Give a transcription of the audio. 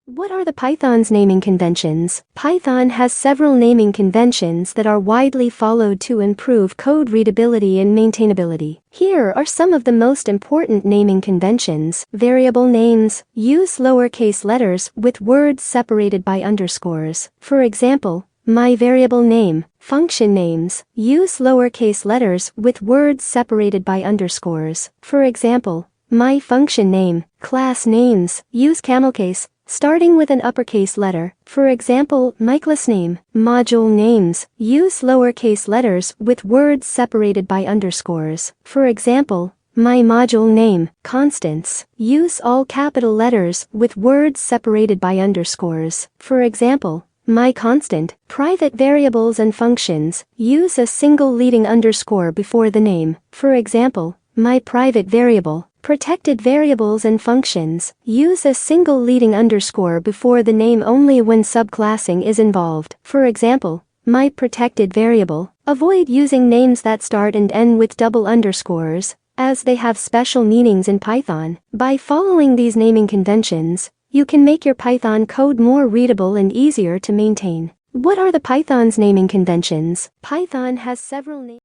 What are the Python's naming conventions? Python has several naming conventions that are widely followed to improve code readability and maintainability. Here are some of the most important naming conventions. Variable names. Use lowercase letters with words separated by underscores. For example, my variable name. Function names. Use lowercase letters with words separated by underscores. For example, my function name. Class names. Use camelcase, starting with an uppercase letter. For example, my class name. Module names. Use lowercase letters with words separated by underscores. For example, my module name. Constants. Use all capital letters with words separated by underscores. For example, my constant. Private variables and functions. Use a single leading underscore before the name. For example, my private variable. Protected variables and functions. Use a single leading underscore before the name only when subclassing is involved. For example, my protected variable. Avoid using names that start and end with double underscores, as they have special meanings in Python. By following these naming conventions, you can make your Python code more readable and easier to maintain. What are the Python's naming conventions? Python has several names.